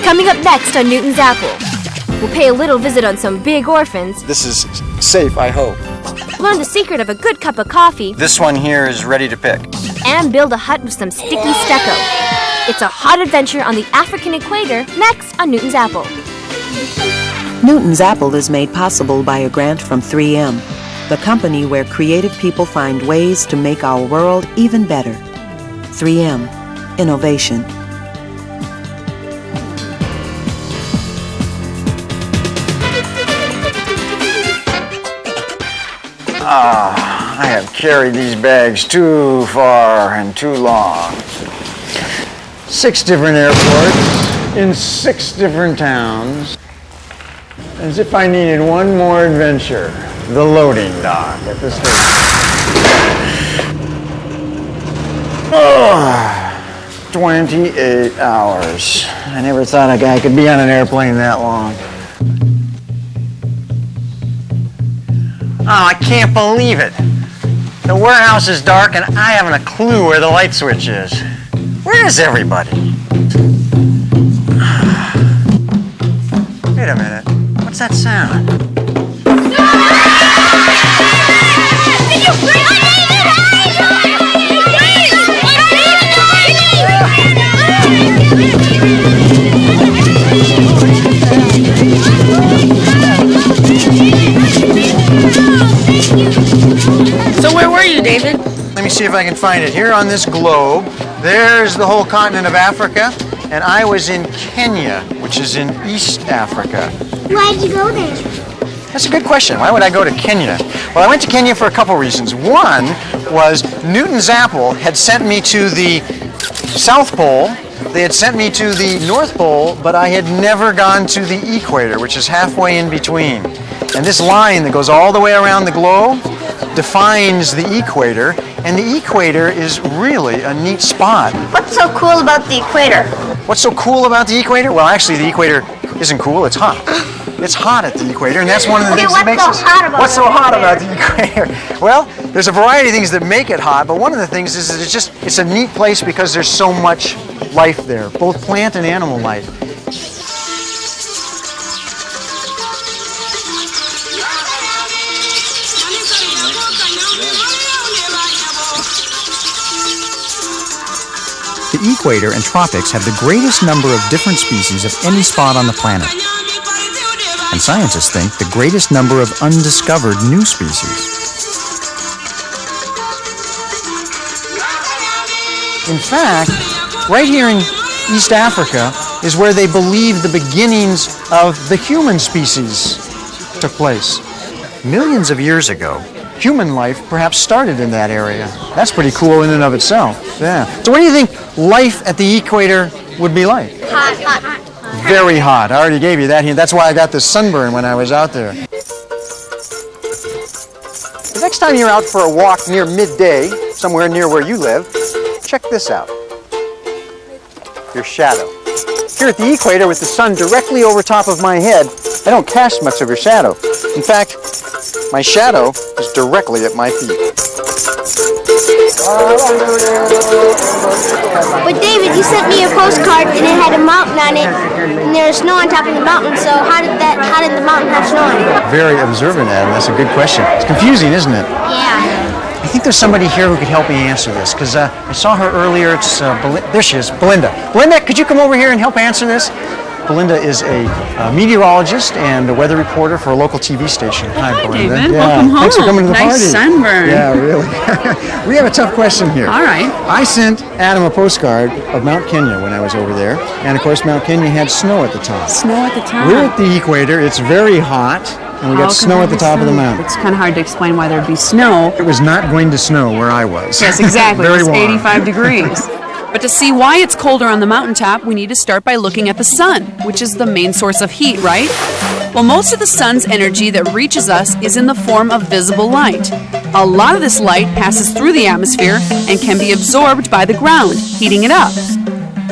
Coming up next on Newton's Apple, we'll pay a little visit on some big orphans. This is safe, I hope. Learn the secret of a good cup of coffee. This one here is ready to pick. And build a hut with some sticky stucco. It's a hot adventure on the African equator next on Newton's Apple. Newton's Apple is made possible by a grant from 3M, the company where creative people find ways to make our world even better. 3M, innovation. I have carried these bags too far and too long. 6 different airports in 6 different towns. As if I needed one more adventure. The loading dock at the station. 28 hours. I never thought a guy could be on an airplane that long. Oh, I can't believe it. The warehouse is dark and I haven't a clue where the light switch is. Where is everybody? Wait a minute. What's that sound? So where were you, David? Let me see if I can find it. Here on this globe, there's the whole continent of Africa, and I was in Kenya, which is in East Africa. Why'd you go there? That's a good question. Why would I go to Kenya? Well, I went to Kenya for a couple reasons. One was Newton's Apple had sent me to the South Pole. They had sent me to the North Pole, but I had never gone to the equator, which is halfway in between. And this line that goes all the way around the globe defines the equator, and the equator is really a neat spot. What's so cool about the equator? What's so cool about the equator? Well, actually, the equator isn't cool, it's hot. It's hot at the equator, and that's one of the things that makes us... What's so hot about the equator? Well, there's a variety of things that make it hot, but one of the things is that it's a neat place because there's so much life there, both plant and animal life. The equator and tropics have the greatest number of different species of any spot on the planet. And scientists think the greatest number of undiscovered new species. In fact, right here in East Africa is where they believe the beginnings of the human species took place. Millions of years ago, human life perhaps started in that area. That's pretty cool in and of itself. Yeah. So what do you think life at the equator would be like? Hot. Very hot. I already gave you that hint. That's why I got this sunburn when I was out there. The next time you're out for a walk near midday, somewhere near where you live, check this out. Your shadow. Here at the equator with the sun directly over top of my head, I don't cast much of a shadow. In fact, my shadow is directly at my feet. But David, you sent me a postcard and it had a mountain on it, and there was snow on top of the mountain, so how did the mountain have snow on it? Very observant, Adam. That's a good question. It's confusing, isn't it? Yeah. I think there's somebody here who could help me answer this, because I saw her earlier. It's there she is, Belinda. Belinda, could you come over here and help answer this? Belinda is a meteorologist and a weather reporter for a local TV station. Hi, Belinda. David. Yeah. Welcome home. Thanks for coming to the nice party. Sunburn. Yeah, really. We have a tough question here. All right. I sent Adam a postcard of Mount Kenya when I was over there, and of course Mount Kenya had snow at the top. Snow at the top. We're at the equator. It's very hot, and we got snow at the top of the mountain. It's kind of hard to explain why there'd be snow. It was not going to snow where I was. Yes, exactly. Very It's warm. 85 degrees. But to see why it's colder on the mountaintop, we need to start by looking at the sun, which is the main source of heat, right? Well, most of the sun's energy that reaches us is in the form of visible light. A lot of this light passes through the atmosphere and can be absorbed by the ground, heating it up.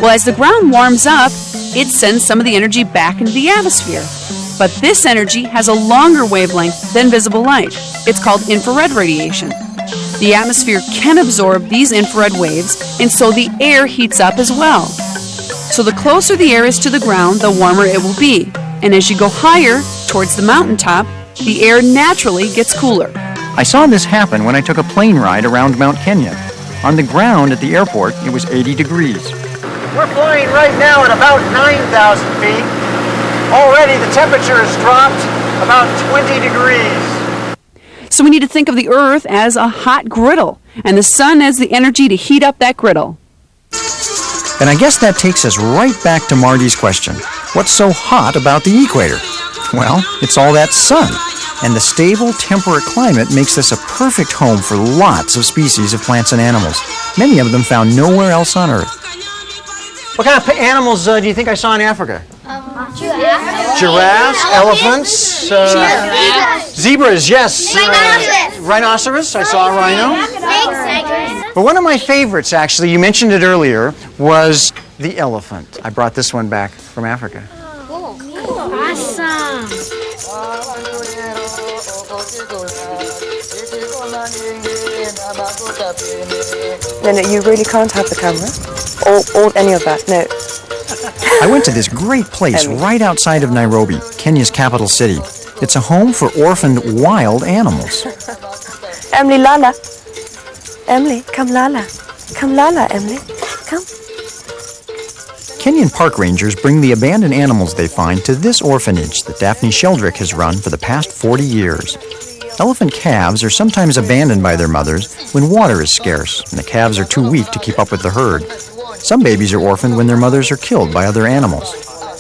Well, as the ground warms up, it sends some of the energy back into the atmosphere. But this energy has a longer wavelength than visible light. It's called infrared radiation. The atmosphere can absorb these infrared waves, and so the air heats up as well. So the closer the air is to the ground, the warmer it will be. And as you go higher, towards the mountaintop, the air naturally gets cooler. I saw this happen when I took a plane ride around Mount Kenya. On the ground at the airport, it was 80 degrees. We're flying right now at about 9,000 feet. Already the temperature has dropped about 20 degrees. So we need to think of the Earth as a hot griddle, and the sun as the energy to heat up that griddle. And I guess that takes us right back to Marty's question. What's so hot about the equator? Well, it's all that sun. And the stable, temperate climate makes this a perfect home for lots of species of plants and animals, many of them found nowhere else on Earth. What kind of animals do you think I saw in Africa? Giraffes, elephants, zebras, yes. Rhinoceros, I saw a rhino. But one of my favorites, actually, you mentioned it earlier, was the elephant. I brought this one back from Africa. Awesome. No, you really can't have the camera or any of that, no. I went to this great place right outside of Nairobi, Kenya's capital city. It's a home for orphaned wild animals. Emily, Lala. Emily, come Lala. Come Lala, Emily. Come. Kenyan park rangers bring the abandoned animals they find to this orphanage that Daphne Sheldrick has run for the past 40 years. Elephant calves are sometimes abandoned by their mothers when water is scarce and the calves are too weak to keep up with the herd. Some babies are orphaned when their mothers are killed by other animals.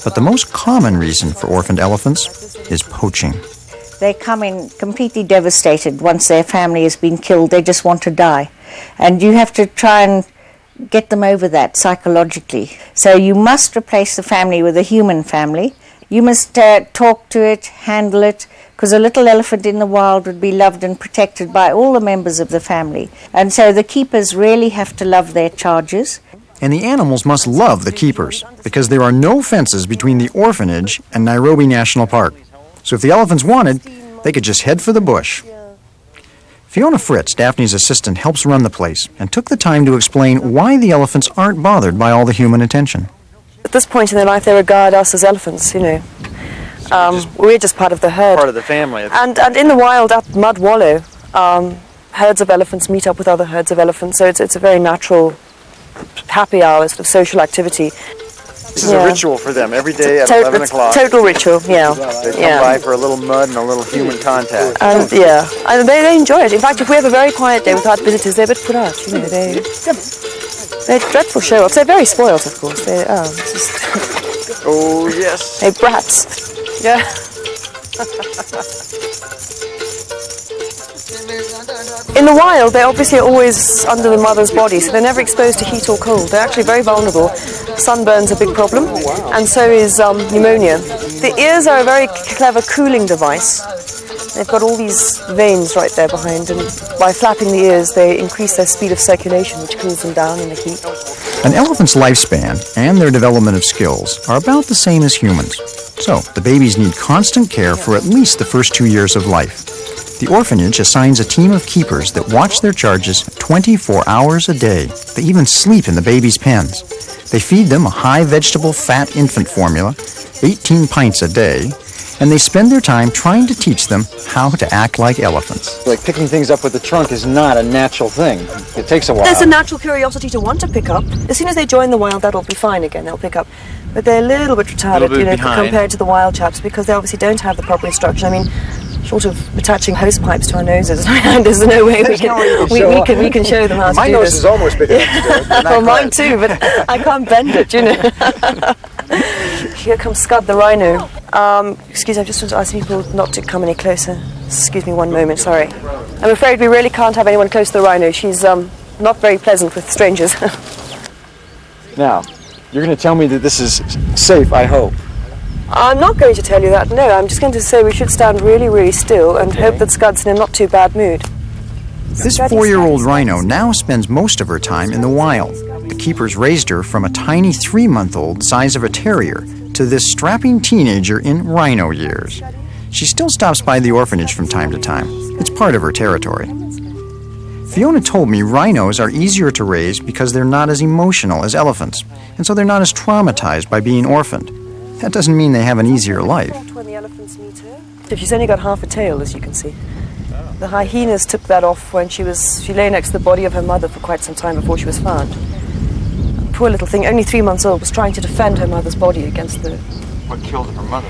But the most common reason for orphaned elephants is poaching. They come in completely devastated once their family has been killed. They just want to die. And you have to try and get them over that psychologically. So you must replace the family with a human family. You must talk to it, handle it, because a little elephant in the wild would be loved and protected by all the members of the family. And so the keepers really have to love their charges. And the animals must love the keepers, because there are no fences between the orphanage and Nairobi National Park. So if the elephants wanted, they could just head for the bush. Fiona Fritz, Daphne's assistant, helps run the place and took the time to explain why the elephants aren't bothered by all the human attention. At this point in their life, they regard us as elephants, you know. We're just part of the herd. Part of the family. And in the wild, at Mud Wallow, herds of elephants meet up with other herds of elephants, so it's a very natural happy hour, sort of social activity. This is a ritual for them every day at 11 o'clock. Total ritual, yeah. They come by for a little mud and a little human contact. And and they enjoy it. In fact, if we have a very quiet day without visitors, they're a bit put out. You know, they're dreadful show-offs. They're very spoiled, of course. They oh yes. They're brats. Yeah. In the wild, they're obviously always under the mother's body, so they're never exposed to heat or cold. They're actually very vulnerable. Sunburn's a big problem, and so is pneumonia. The ears are a very clever cooling device. They've got all these veins right there behind, and by flapping the ears, they increase their speed of circulation, which cools them down in the heat. An elephant's lifespan and their development of skills are about the same as humans. So, the babies need constant care for at least the first 2 years of life. The orphanage assigns a team of keepers that watch their charges 24 hours a day. They even sleep in the babies' pens. They feed them a high vegetable fat infant formula, 18 pints a day, and they spend their time trying to teach them how to act like elephants. Like picking things up with the trunk is not a natural thing. It takes a while. There's a natural curiosity to want to pick up. As soon as they join the wild, that'll be fine again. They'll pick up. But they're a little bit retarded, compared to the wild chaps, because they obviously don't have the proper instruction. I mean, short of attaching hose pipes to our noses, there's no way we can show them how to do this. My nose is almost big enough to do it. Well, mine too, but I can't bend it, you know. Here comes Scud the rhino. Excuse me, I just want to ask people not to come any closer. Excuse me one moment, sorry. I'm afraid we really can't have anyone close to the rhino. She's not very pleasant with strangers. Now, you're going to tell me that this is safe, I hope. I'm not going to tell you that, no. I'm just going to say we should stand really, really still and hope that Scud's in a not too bad mood. This 4-year-old rhino now spends most of her time in the wild. The keepers raised her from a tiny 3-month-old size of a terrier to this strapping teenager in rhino years. She still stops by the orphanage from time to time. It's part of her territory. Fiona told me rhinos are easier to raise because they're not as emotional as elephants, and so they're not as traumatized by being orphaned. That doesn't mean they have an easier life. When the elephants meet her, she's only got half a tail, as you can see. The hyenas took that off when she lay next to the body of her mother for quite some time before she was found. Poor little thing, only 3 months old, was trying to defend her mother's body against the... What killed her mother?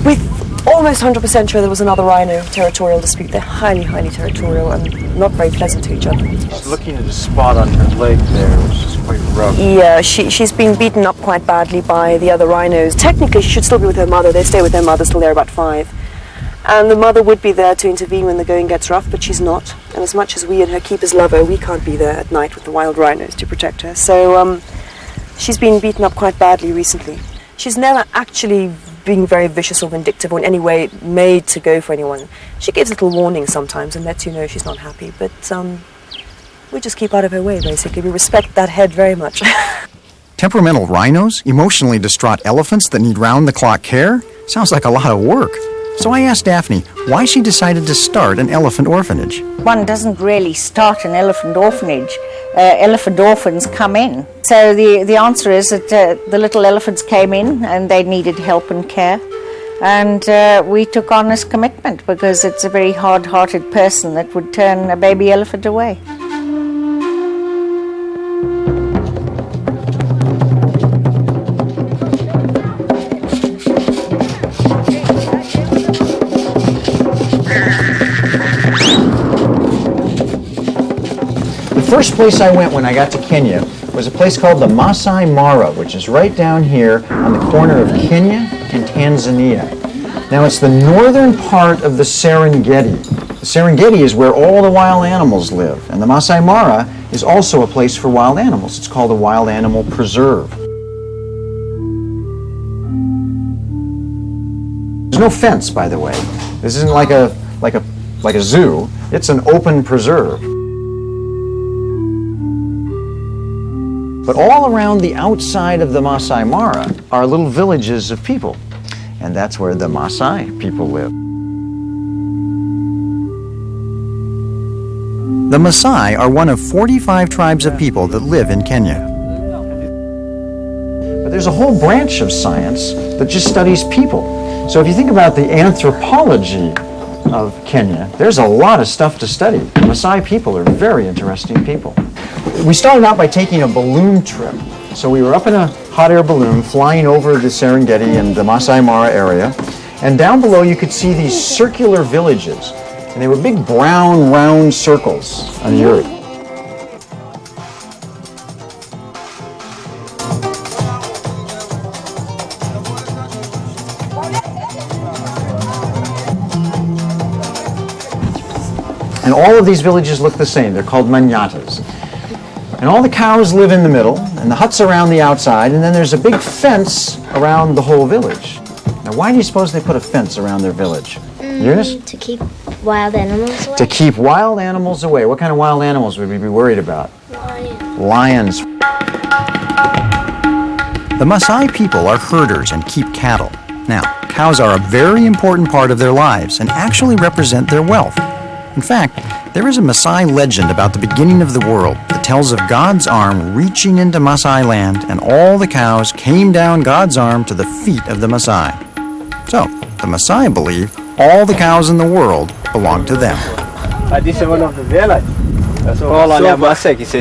With almost 100% sure there was another rhino territorial dispute. They're highly, highly territorial and not very pleasant to each other. She's looking at a spot on her leg there, which is quite rough. Yeah, she's been beaten up quite badly by the other rhinos. Technically, she should still be with her mother. They stay with their mother till they're about 5. And the mother would be there to intervene when the going gets rough, but she's not. And as much as we and her keepers love her, we can't be there at night with the wild rhinos to protect her. So she's been beaten up quite badly recently. She's never actually being very vicious or vindictive or in any way made to go for anyone. She gives little warnings sometimes and lets you know she's not happy, but we just keep out of her way, basically. We respect that head very much. Temperamental rhinos? Emotionally distraught elephants that need round-the-clock care? Sounds like a lot of work. So I asked Daphne why she decided to start an elephant orphanage. One doesn't really start an elephant orphanage. Elephant orphans come in. So the answer is that the little elephants came in and they needed help and care. And we took on this commitment because it's a very hard-hearted person that would turn a baby elephant away. The first place I went when I got to Kenya was a place called the Masai Mara, which is right down here on the corner of Kenya and Tanzania. Now it's the northern part of the Serengeti. The Serengeti is where all the wild animals live, and the Masai Mara is also a place for wild animals. It's called a wild animal preserve. There's no fence, by the way. This isn't like a zoo. It's an open preserve. But all around the outside of the Masai Mara are little villages of people, and that's where the Masai people live. The Maasai are one of 45 tribes of people that live in Kenya. But there's a whole branch of science that just studies people. So if you think about the anthropology of Kenya, there's a lot of stuff to study. The Maasai people are very interesting people. We started out by taking a balloon trip. So we were up in a hot air balloon flying over the Serengeti and the Masai Mara area. And down below you could see these circular villages. And they were big brown round circles on the earth. And all of these villages look the same. They're called manyatas. And all the cows live in the middle, and the huts around the outside, and then there's a big fence around the whole village. Now, why do you suppose they put a fence around their village? Eunice? To keep wild animals away. To keep wild animals away. What kind of wild animals would we be worried about? Lions. The Maasai people are herders and keep cattle. Now, cows are a very important part of their lives and actually represent their wealth. In fact, there is a Maasai legend about the beginning of the world that tells of God's arm reaching into Maasai land, and all the cows came down God's arm to the feet of the Maasai. So, the Maasai believe all the cows in the world belong to them. This is one of the villages.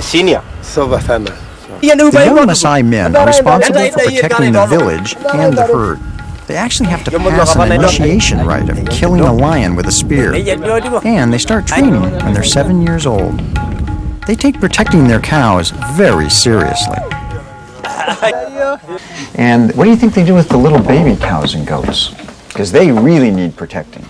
Senior. The young Maasai men are responsible for protecting the village and the herd. They actually have to pass an initiation rite of killing a lion with a spear. And they start training when they're 7 years old. They take protecting their cows very seriously. And what do you think they do with the little baby cows and goats? Because they really need protecting.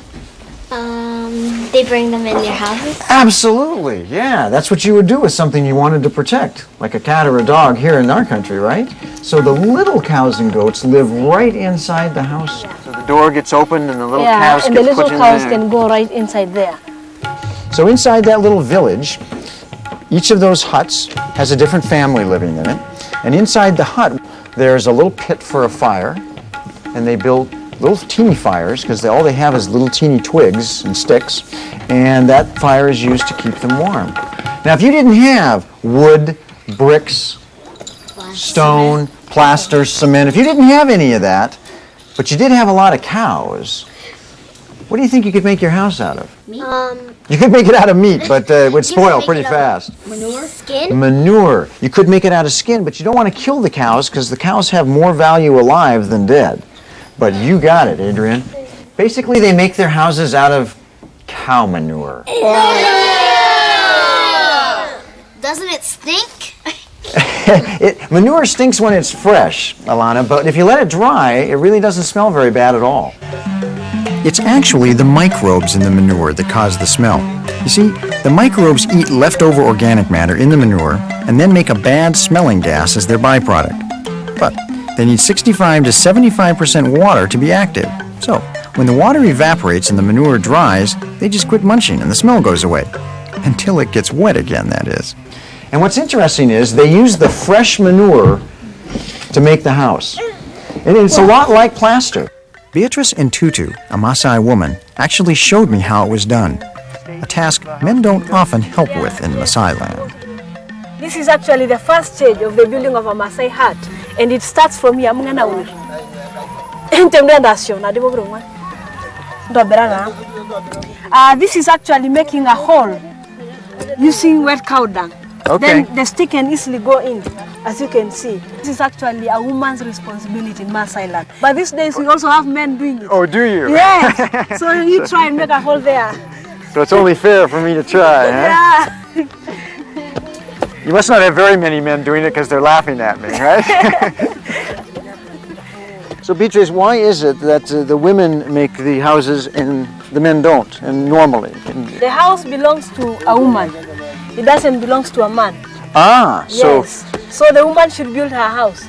They bring them in their houses? Absolutely, yeah. That's what you would do with something you wanted to protect, like a cat or a dog here in our country, right? So the little cows and goats live right inside the house. So the door gets opened and the little cows and get the little put in cows there. can go right inside there. So inside that little village, each of those huts has a different family living in it. And inside the hut, there's a little pit for a fire, and they build little teeny fires because all they have is little teeny twigs and sticks, and that fire is used to keep them warm. Now, if you didn't have wood, bricks, stone, plaster, cement, if you didn't have any of that, but you did have a lot of cows, what do you think you could make your house out of? You could make it out of meat, but it would spoil pretty fast. Manure? Skin? Manure. You could make it out of skin, but you don't want to kill the cows because the cows have more value alive than dead. But you got it, Adrian. Basically, they make their houses out of cow manure. Doesn't it stink? Manure stinks when it's fresh, Alana, but if you let it dry, it really doesn't smell very bad at all. It's actually the microbes in the manure that cause the smell. You see, the microbes eat leftover organic matter in the manure and then make a bad smelling gas as their byproduct. But they need 65 to 75% water to be active. So, when the water evaporates and the manure dries, they just quit munching and the smell goes away. Until it gets wet again, that is. And what's interesting is they use the fresh manure to make the house. And it's a lot like plaster. Beatrice Ntutu, a Maasai woman, actually showed me how it was done, a task men don't often help with in Maasai land. This is actually the first stage of the building of a Maasai hut, and it starts from here. This is actually making a hole using wet cow dung. Okay. Then the stick can easily go in, as you can see. This is actually a woman's responsibility in Maasai land. But these days we also have men doing it. Oh, do you? Yes. So you try and make a hole there. So it's only fair for me to try, huh? Yeah. You must not have very many men doing it because they're laughing at me, right? So, Beatrice, why is it that the women make the houses and the men don't, and normally? The house belongs to a woman. It doesn't belong to a man. Ah, so... Yes. So the woman should build her house.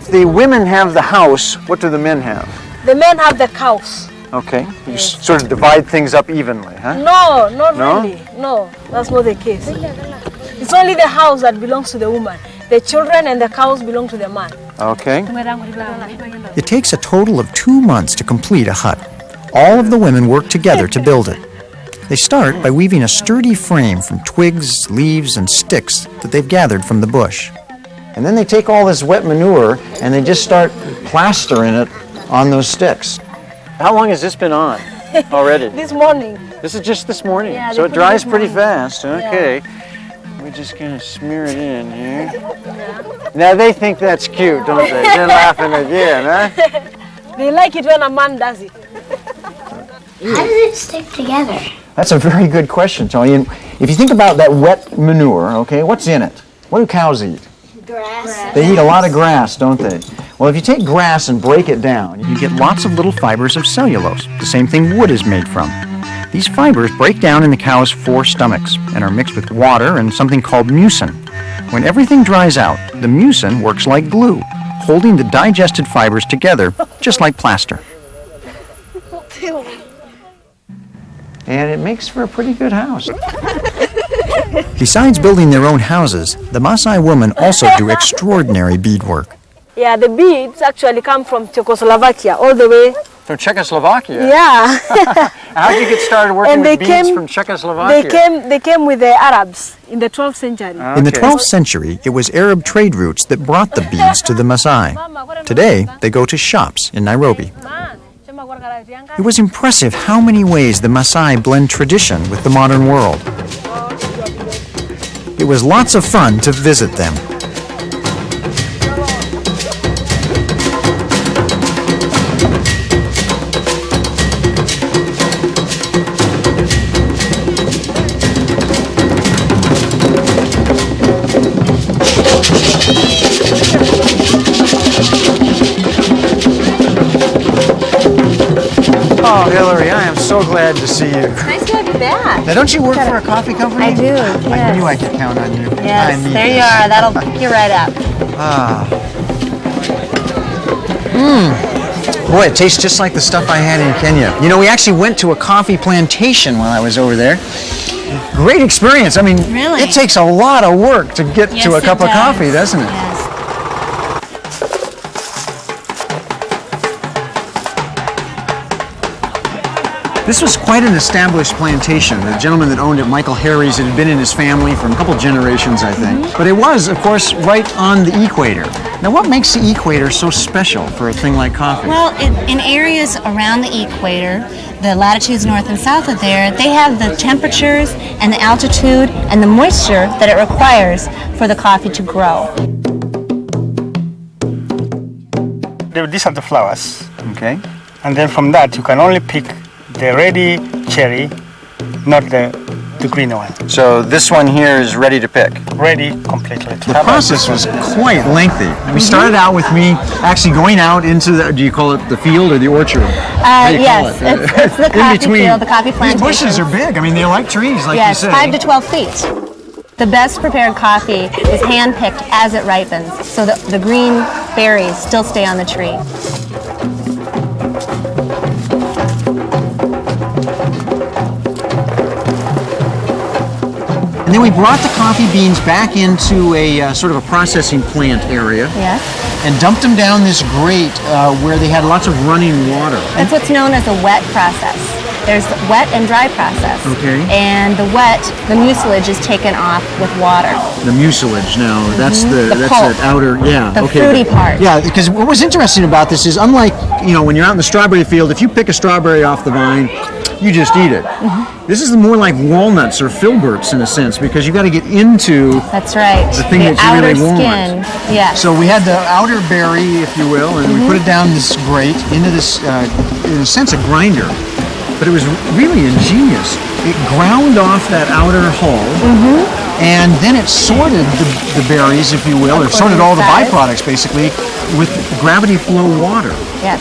If the women have the house, what do the men have? The men have the cows. Okay. You sort of divide things up evenly, huh? No, not really. No, that's not the case. It's only the house that belongs to the woman. The children and the cows belong to the man. Okay. It takes a total of 2 months to complete a hut. All of the women work together to build it. They start by weaving a sturdy frame from twigs, leaves, and sticks that they've gathered from the bush. And then they take all this wet manure and they just start plastering it on those sticks. How long has this been on already? This morning. This is just this morning. Yeah, so it dries pretty morning. fast. Okay. Yeah. We just kind of smear it in here. Yeah. Now they think that's cute, don't they? They're laughing again, huh? They like it when a man does it. How does it stick together? That's a very good question, Tony. And if you think about that wet manure, okay, what's in it? What do cows eat? Grass. They eat a lot of grass, don't they? Well, if you take grass and break it down, You get lots of little fibers of cellulose, the same thing wood is made from. These fibers break down in the cow's 4 stomachs and are mixed with water and something called mucin. When everything dries out, the mucin works like glue, holding the digested fibers together, just like plaster. and it makes for a pretty good house. Besides building their own houses, the Maasai women also do extraordinary beadwork. Yeah, the beads actually come from Czechoslovakia all the way. From Czechoslovakia? Yeah. How did you get started working with beads from Czechoslovakia? They came with the Arabs in the 12th century. Okay. In the 12th century, it was Arab trade routes that brought the beads to the Maasai. Today, they go to shops in Nairobi. It was impressive how many ways the Maasai blend tradition with the modern world. It was lots of fun to visit them. Oh, Hillary, I am so glad to see you. It's nice to have you back. Now, don't you work for a coffee company? I do, yes. I knew I could count on you. Yes, there you are. That'll pick you right up. Boy, it tastes just like the stuff I had in Kenya. You know, we actually went to a coffee plantation while I was over there. Great experience. I mean, Really? it takes a lot of work to get to a cup of coffee, doesn't it? Yes. This was quite an established plantation. The gentleman that owned it, Michael Harries, it had been in his family for a couple generations, I think. But it was, of course, right on the equator. Now, what makes the equator so special for a thing like coffee? Well, in areas around the equator, the latitudes north and south of there, they have the temperatures and the altitude and the moisture that it requires for the coffee to grow. These are the flowers. Okay. And then from that, you can only pick the ready cherry, not the green one. So this one here is ready to pick? Ready completely. The process was quite lengthy. We started out with me actually going out into the, do you call it the field or the orchard? Yes, it's the coffee field, the coffee plantation. These bushes are big. I mean, they're like trees, like yes, you say. 5 to 12 feet. The best prepared coffee is hand-picked as it ripens, so that the green berries still stay on the tree. And then we brought the coffee beans back into a sort of a processing plant area. Yes. And dumped them down this grate where they had lots of running water. That's what's known as a wet process. There's wet and dry process. Okay. And the wet, the mucilage is taken off with water. The mucilage now, that's The pulp. that outer, yeah. The okay. fruity part. Yeah, because what was interesting about this is unlike, when you're out in the strawberry field, if you pick a strawberry off the vine, you just eat it. This is more like walnuts or filberts in a sense because you got to get into That's right. the thing the that you really outer want. Skin. Yes. So we had the outer berry, if you will, and we put it down this grate into this, in a sense, a grinder. But it was really ingenious. It ground off that outer hull, and then it sorted the berries, if you will, or sorted all the byproducts basically with gravity flow water. Yes.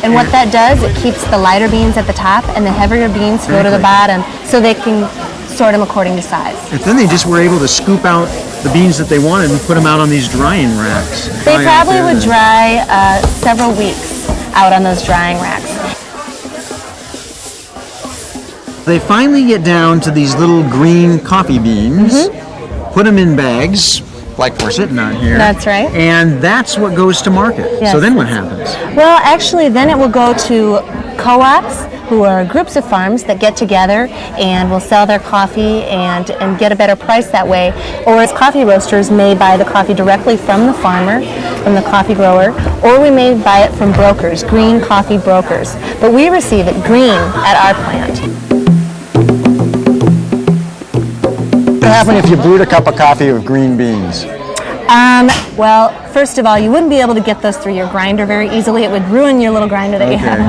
And what that does, it keeps the lighter beans at the top and the heavier beans go to the bottom so they can sort them according to size. And then they just were able to scoop out the beans that they wanted and put them out on these drying racks. They probably would dry several weeks out on those drying racks. They finally get down to these little green coffee beans, put them in bags, like we're sitting on here. That's right. And that's what goes to market. Yes. So then what happens? Well, actually, then it will go to co-ops, who are groups of farms that get together and will sell their coffee and get a better price that way. Or as coffee roasters may buy the coffee directly from the farmer, from the coffee grower, or we may buy it from brokers, green coffee brokers. But we receive it green at our plant. What would happen if you brewed a cup of coffee with green beans? Well, first of all, you wouldn't be able to get those through your grinder very easily. It would ruin your little grinder that you have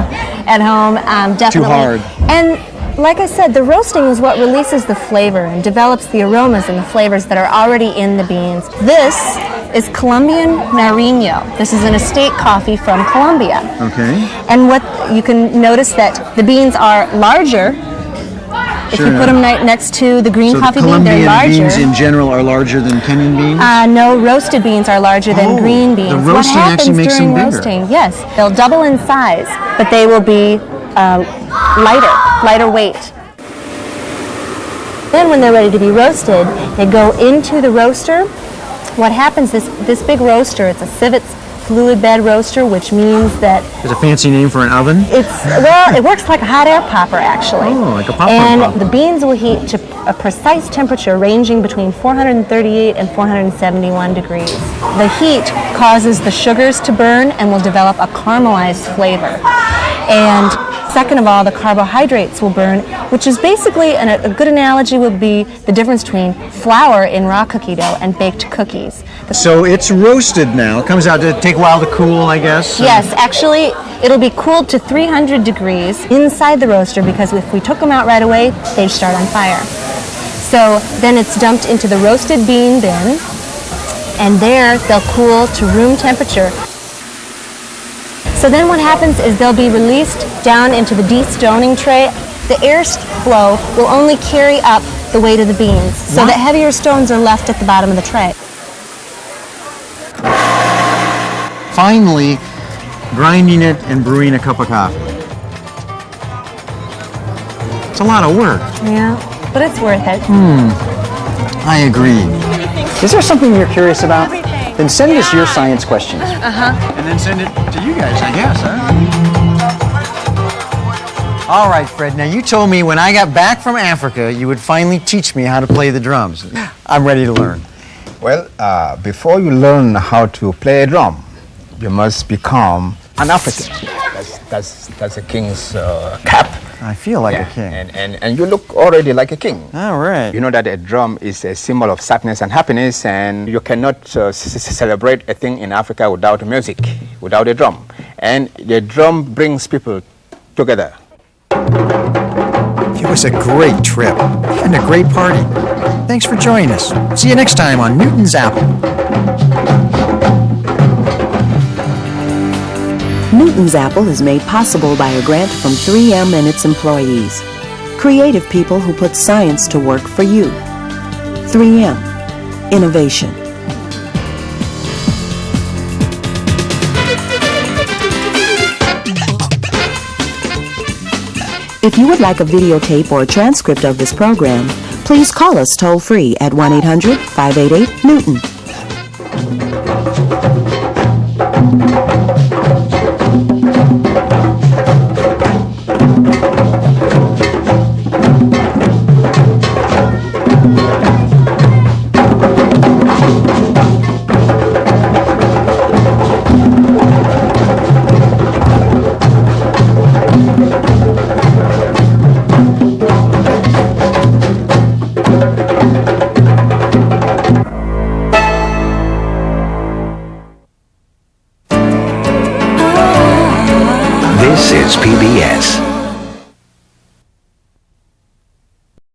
at home. Definitely. Too hard. And like I said, the roasting is what releases the flavor and develops the aromas and the flavors that are already in the beans. This is Colombian Nariño. This is an estate coffee from Colombia. Okay. And what you can notice that the beans are larger. If you put them next to the green coffee bean, they're larger. Colombian beans in general are larger than Kenyan beans? No, roasted beans are larger than green beans. The roasting actually makes them bigger. Roasting, yes, they'll double in size, but they will be lighter weight. Then when they're ready to be roasted, they go into the roaster. What happens, this big roaster, it's a Civets fluid bed roaster, which means that It's a fancy name for an oven? it works like a hot air popper, actually. Oh, like a popcorn And pop. the beans will heat to a precise temperature ranging between 438 and 471 degrees. The heat causes the sugars to burn and will develop a caramelized flavor. And second of all, the carbohydrates will burn, which is basically, and a good analogy would be the difference between flour in raw cookie dough and baked cookies. So it's roasted now. It comes out to take a while to cool, I guess? Yes, actually, it'll be cooled to 300 degrees inside the roaster because if we took them out right away, they'd start on fire. So then it's dumped into the roasted bean bin, and there they'll cool to room temperature. So then what happens is they'll be released down into the de-stoning tray. The air flow will only carry up the weight of the beans, so the heavier stones are left at the bottom of the tray. Finally, grinding it and brewing a cup of coffee. It's a lot of work. Yeah, but it's worth it. I agree. Is there something you're curious about? Then send us your science questions. And then send it to you guys, I guess, huh? All right, Fred. Now, you told me when I got back from Africa, you would finally teach me how to play the drums. I'm ready to learn. Well, before you learn how to play a drum, you must become an African. That's a king's cap. I feel like a king. And you look already like a king. All right. You know that a drum is a symbol of sadness and happiness, and you cannot celebrate a thing in Africa without music, without a drum. And the drum brings people together. It was a great trip and a great party. Thanks for joining us. See you next time on Newton's Apple. Newton's Apple is made possible by a grant from 3M and its employees. Creative people who put science to work for you. 3M. Innovation. If you would like a videotape or a transcript of this program, please call us toll-free at 1-800-588-NEWTON. This is PBS.